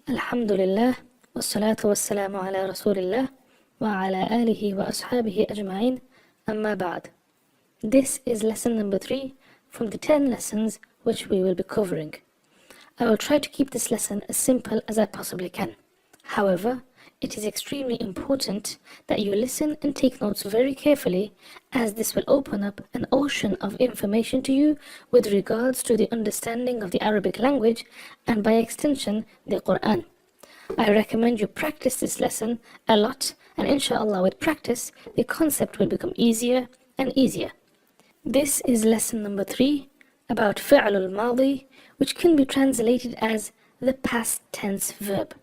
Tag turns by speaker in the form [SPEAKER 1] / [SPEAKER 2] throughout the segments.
[SPEAKER 1] Alhamdulillah, wassalatu wassalamu ala rasulillah, wa ala alihi wa ashabihi ajma'in, amma ba'd. This is lesson number 3 from the 10 lessons which we will be covering. I will try to keep this lesson as simple as I possibly can. However, it is extremely important that you listen and take notes very carefully, as this will open up an ocean of information to you with regards to the understanding of the Arabic language and by extension the Qur'an. I recommend you practice this lesson a lot, and inshallah with practice the concept will become easier and easier. This is lesson number 3 about fi'l al-madi, which can be translated as the past tense verb.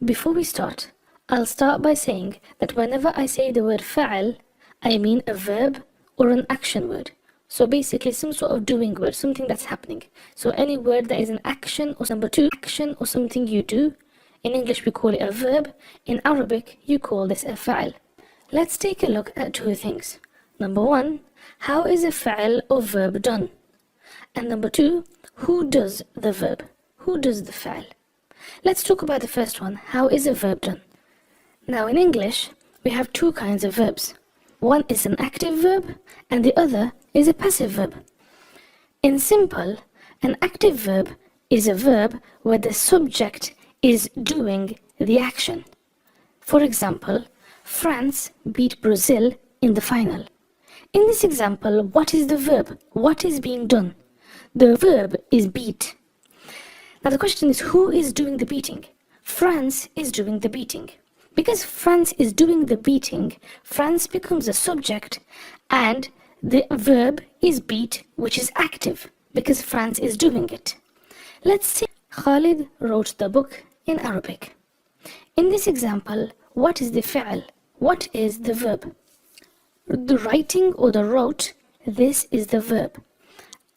[SPEAKER 1] Before we start, I'll start by saying that whenever I say the word fa'al, I mean a verb or an action word. So basically some sort of doing word, something that's happening. So any word that is an action or number 2, action or something you do. In English we call it a verb. In Arabic you call this a fa'al. Let's take a look at two things. Number 1, how is a fa'al or verb done? And number 2, who does the verb? Who does the fa'al? Let's talk about the first one. How is a verb done? Now in English, we have two kinds of verbs. One is an active verb and the other is a passive verb. In simple, an active verb is a verb where the subject is doing the action. For example, France beat Brazil in the final. In this example, what is the verb? What is being done? The verb is beat. Now the question is, who is doing the beating? France is doing the beating. Because France is doing the beating, France becomes a subject and the verb is beat, which is active because France is doing it. Let's say Khalid wrote the book in Arabic. In this example, what is the fi'al? What is the verb? The writing or the wrote, this is the verb.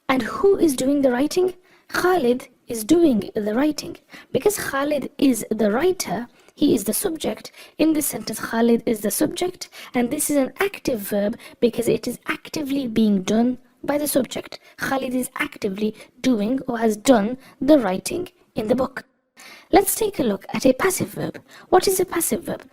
[SPEAKER 1] And who is doing the writing? Khalid is doing the writing. Because Khalid is the writer, he is the subject. In this sentence, Khalid is the subject, and this is an active verb because it is actively being done by the subject. Khalid is actively doing or has done the writing in the book. Let's take a look at a passive verb. What is a passive verb?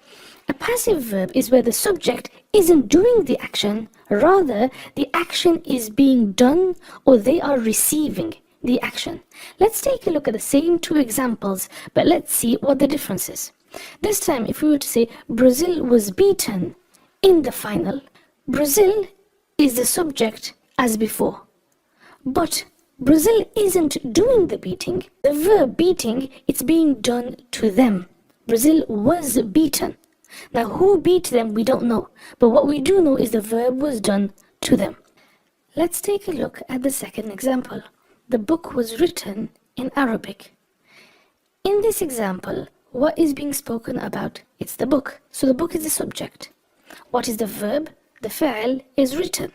[SPEAKER 1] A passive verb is where the subject isn't doing the action, rather the action is being done or they are receiving the action. Let's take a look at the same two examples, but let's see what the difference is. This time, if we were to say Brazil was beaten in the final, Brazil is the subject as before. But Brazil isn't doing the beating. The verb beating, it's being done to them. Brazil was beaten. Now who beat them, we don't know. But what we do know is the verb was done to them. Let's take a look at the second example. The book was written in Arabic. In this example, what is being spoken about? It's the book. So the book is the subject. What is the verb? The fa'al is written.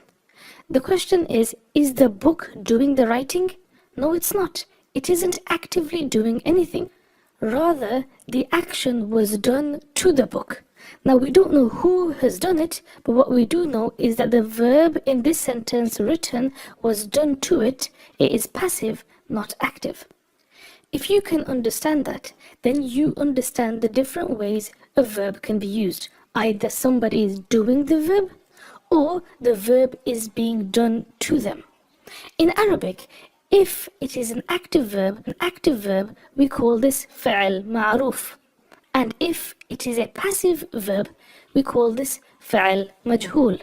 [SPEAKER 1] The question is the book doing the writing? No, it's not. It isn't actively doing anything. Rather, the action was done to the book. Now, we don't know who has done it, but what we do know is that the verb in this sentence written was done to it. It is passive, not active. If you can understand that, then you understand the different ways a verb can be used. Either somebody is doing the verb, or the verb is being done to them. In Arabic, if it is an active verb, we call this fa'al ma'ruf. And if it is a passive verb, we call this fa'al majhul.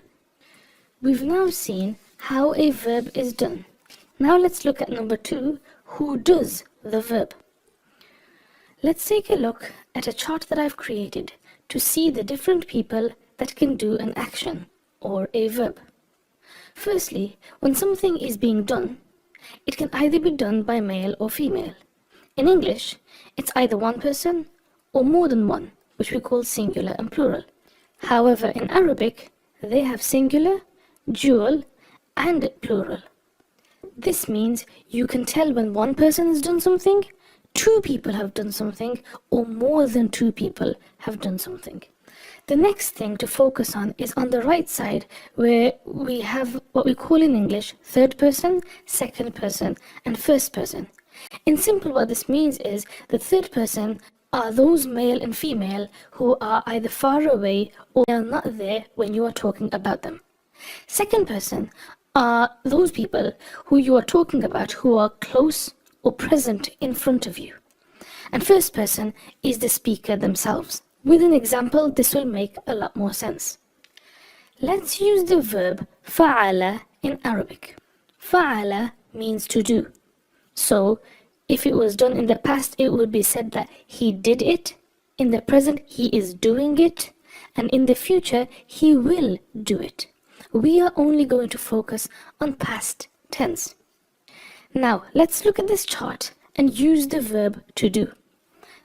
[SPEAKER 1] We've now seen how a verb is done. Now let's look at number 2, who does the verb. Let's take a look at a chart that I've created to see the different people that can do an action or a verb. Firstly, when something is being done, it can either be done by male or female. In English, it's either one person or more than one, which we call singular and plural. However, in Arabic, they have singular, dual, and plural. This means you can tell when one person has done something, 2 people have done something, or more than 2 people have done something. The next thing to focus on is on the right side, where we have what we call in English third person, second person, and first person. In simple, what this means is the third person are those male and female who are either far away or they are not there when you are talking about them. Second person are those people who you are talking about who are close or present in front of you. And first person is the speaker themselves. With an example, this will make a lot more sense. Let's use the verb fa'ala in Arabic. Fa'ala means to do. So, if it was done in the past, it would be said that he did it. In the present, he is doing it. And in the future, he will do it. We are only going to focus on past tense. Now, let's look at this chart and use the verb to do.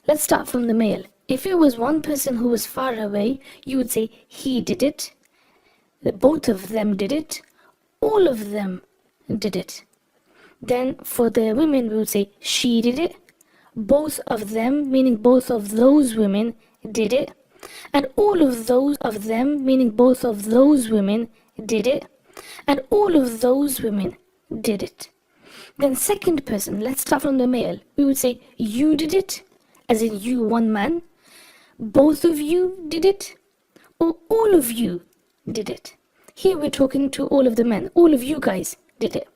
[SPEAKER 1] Let's start from the male. If it was one person who was far away, you would say he did it, both of them did it, all of them did it. Then for the women, we would say she did it, both of them, meaning both of those women did it, and all of those of them, meaning both of those women did it, and all of those women did it. Then second person, let's start from the male. We would say you did it, as in you, one man, both of you did it, or all of you did it. Here we're talking to all of the men, all of you guys did it.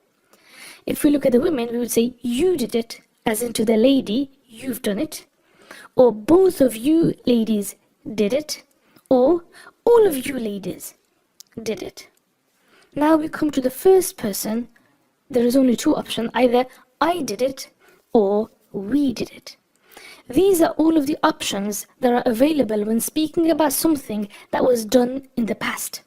[SPEAKER 1] If we look at the women, we would say you did it, as in to the lady, you've done it, or both of you ladies did it, or all of you ladies did it. Now we come to the first person. There is only two options, either I did it or we did it. These are all of the options that are available when speaking about something that was done in the past.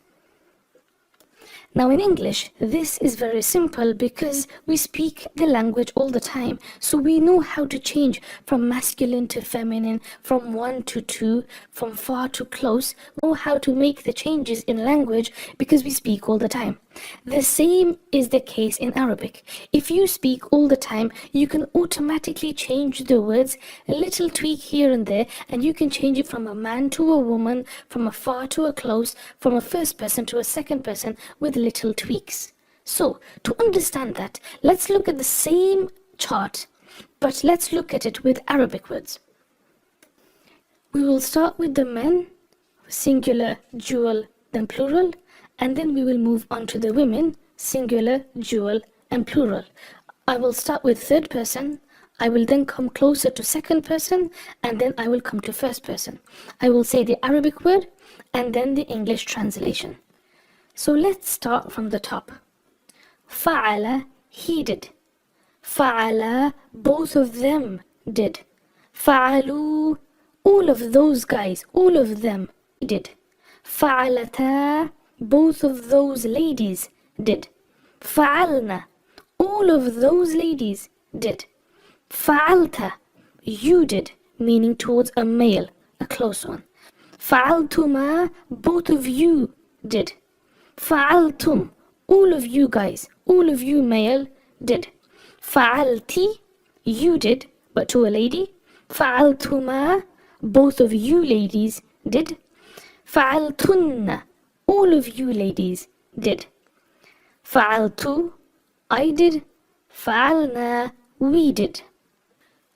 [SPEAKER 1] Now in English, this is very simple because we speak the language all the time. So we know how to change from masculine to feminine, from one to two, from far to close. We know how to make the changes in language because we speak all the time. The same is the case in Arabic. If you speak all the time, you can automatically change the words, a little tweak here and there, and you can change it from a man to a woman, from a far to a close, from a first person to a second person with little tweaks. So, to understand that, let's look at the same chart, but let's look at it with Arabic words. We will start with the men, singular, dual, then plural, and then we will move on to the women, singular, dual, and plural. I will start with third person, I will then come closer to second person, and then I will come to first person. I will say the Arabic word, and then the English translation. So let's start from the top. Fa'ala, he did. Fa'ala, both of them did. Fa'alu, all of those guys, all of them did. Fa'alata, both of those ladies did. Fa'alna, all of those ladies did. Fa'alta, you did, meaning towards a male, a close one. Fa'altuma, both of you did. Fa'altum, all of you guys, all of you male did. Fa'alti, you did, but to a lady. Fa'altuma, both of you ladies did. Fa'altunna, all of you ladies did. Fa'altu, I did. Fa'alna, we did.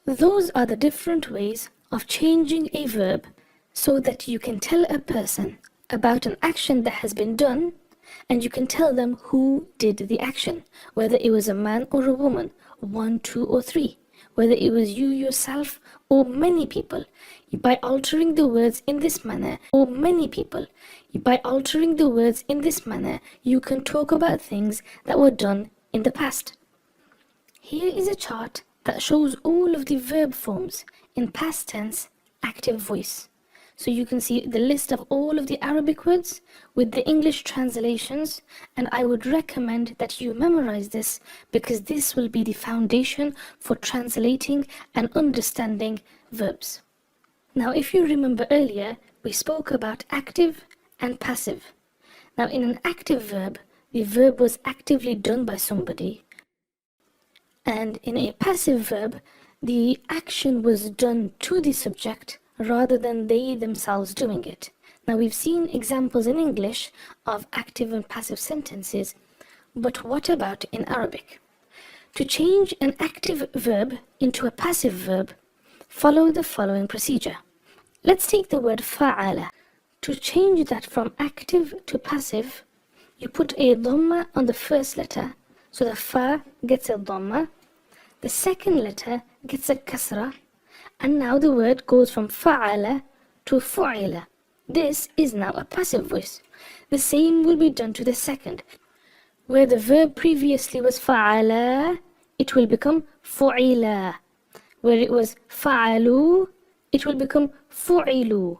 [SPEAKER 1] Those are the different ways of changing a verb so that you can tell a person about an action that has been done, and you can tell them who did the action, whether it was a man or a woman, one, two, or three, whether it was you yourself or many people. By altering the words in this manner, or many people, by altering the words in this manner, you can talk about things that were done in the past. Here is a chart that shows all of the verb forms in past tense, active voice. So you can see the list of all of the Arabic words with the English translations, and I would recommend that you memorize this because this will be the foundation for translating and understanding verbs. Now, if you remember earlier, we spoke about active and passive. Now, in an active verb, the verb was actively done by somebody, and in a passive verb, the action was done to the subject rather than they themselves doing it. Now, we've seen examples in English of active and passive sentences, but what about in Arabic? To change an active verb into a passive verb, follow the following procedure. Let's take the word fa'ala. To change that from active to passive, you put a dhamma on the first letter, so the fa gets a dhamma, the second letter gets a kasra, and now the word goes from fa'ala to fu'ila. This is now a passive voice. The same will be done to the second. Where the verb previously was fa'ala, it will become fu'ila. Where it was fa'alu, it will become fu'ilu,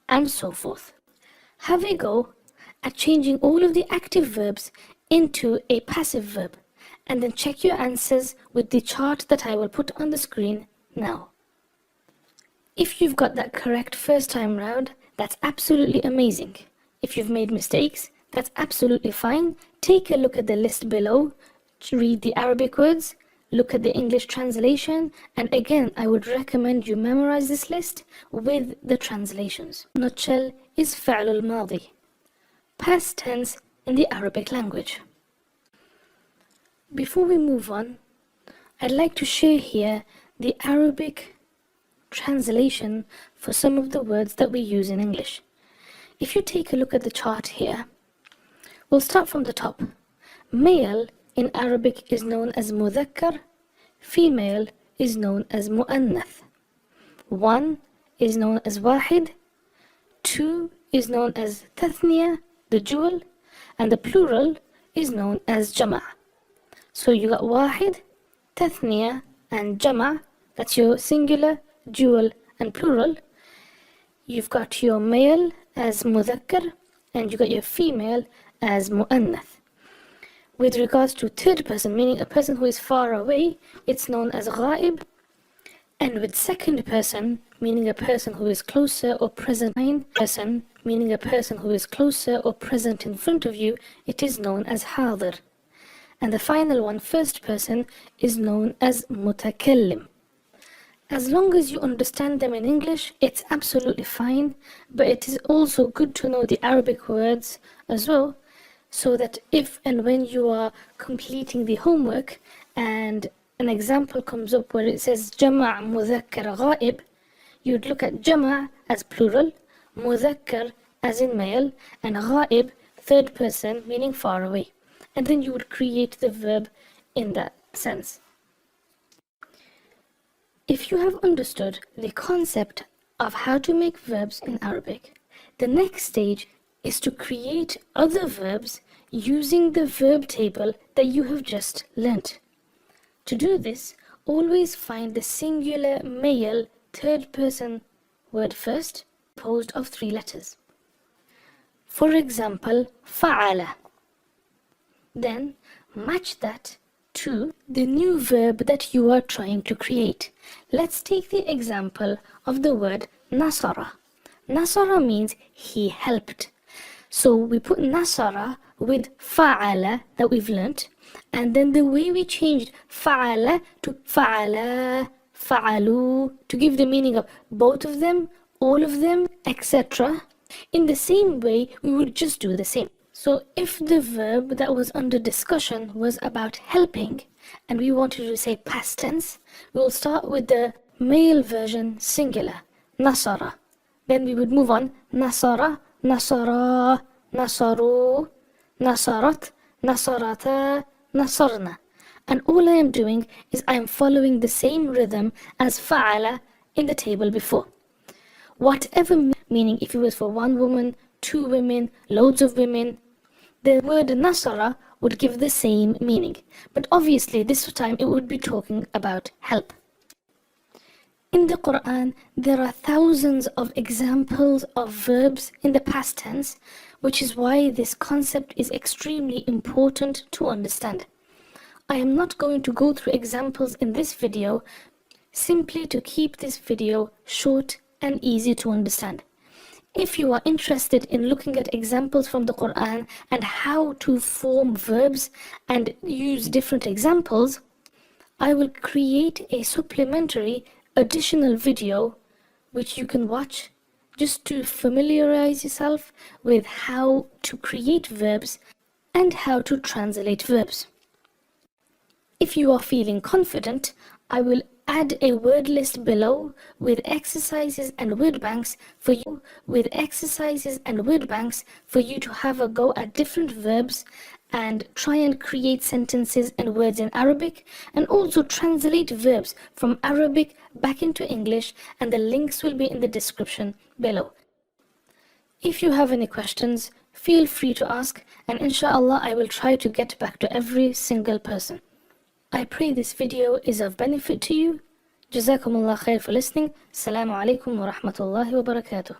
[SPEAKER 1] and so forth. Have a go at changing all of the active verbs into a passive verb, and then check your answers with the chart that I will put on the screen now. If you've got that correct first time round, that's absolutely amazing. If you've made mistakes, that's absolutely fine. Take a look at the list below, read the Arabic words, look at the English translation, and again, I would recommend you memorize this list with the translations. Nutshell is فعل الماضي, past tense in the Arabic language. Before we move on, I'd like to share here the Arabic translation for some of the words that we use in English. If you take a look at the chart here, we'll start from the top. Male in Arabic is known as mudhakkar, female is known as mu'annath. One is known as wahid, two is known as tathniya, the dual, and the plural is known as jama'. So you got wahid, tathniya, and jama', that's your singular, dual, and plural. You've got your male as mudhakkar, and you got your female as mu'annath. With regards to third person, meaning a person who is far away, it's known as ghaib. And with second person, meaning a person who is closer or present, person, meaning a person who is closer or present in front of you, it is known as hadir. And the final one, first person, is known as mutakallim. As long as you understand them in English, it's absolutely fine, but it is also good to know the Arabic words as well, so that if and when you are completing the homework and an example comes up where it says jama' mudhakkar ghaib, you'd look at jama' as plural, mudhakkar as in male, and ghaib, third person, meaning far away. And then you would create the verb in that sense. If you have understood the concept of how to make verbs in Arabic, the next stage is to create other verbs using the verb table that you have just learnt. To do this, always find the singular male third person word first, composed of 3 letters. For example, fa'ala. Then match that to the new verb that you are trying to create. Let's take the example of the word nasara. Nasara means he helped. So we put nasara with fa'ala that we've learnt, and then the way we changed fa'ala to fa'ala, fa'alu, to give the meaning of both of them, all of them, etc. In the same way, we would just do the same. So if the verb that was under discussion was about helping, and we wanted to say past tense, we'll start with the male version singular, nasara. Then we would move on, nasara, nasara, nasaru, nasarat, nasarata, nasarna. And all I am doing is I am following the same rhythm as fa'ala in the table before. Whatever meaning, if it was for one woman, 2 women, loads of women, the word nasara would give the same meaning. But obviously this time it would be talking about help. In the Qur'an, there are thousands of examples of verbs in the past tense, which is why this concept is extremely important to understand. I am not going to go through examples in this video, simply to keep this video short and easy to understand. If you are interested in looking at examples from the Qur'an and how to form verbs and use different examples, I will create a supplementary additional video which you can watch just to familiarize yourself with how to create verbs and how to translate verbs. If you are feeling confident, I will add a word list below with exercises and word banks for you to have a go at different verbs and try and create sentences and words in Arabic, and also translate verbs from Arabic back into English, and the links will be in the description below. If you have any questions, feel free to ask, and inshallah I will try to get back to every single person. I pray this video is of benefit to you. Jazakumullah khair for listening. Assalamu alaikum wa rahmatullahi wa barakatuh.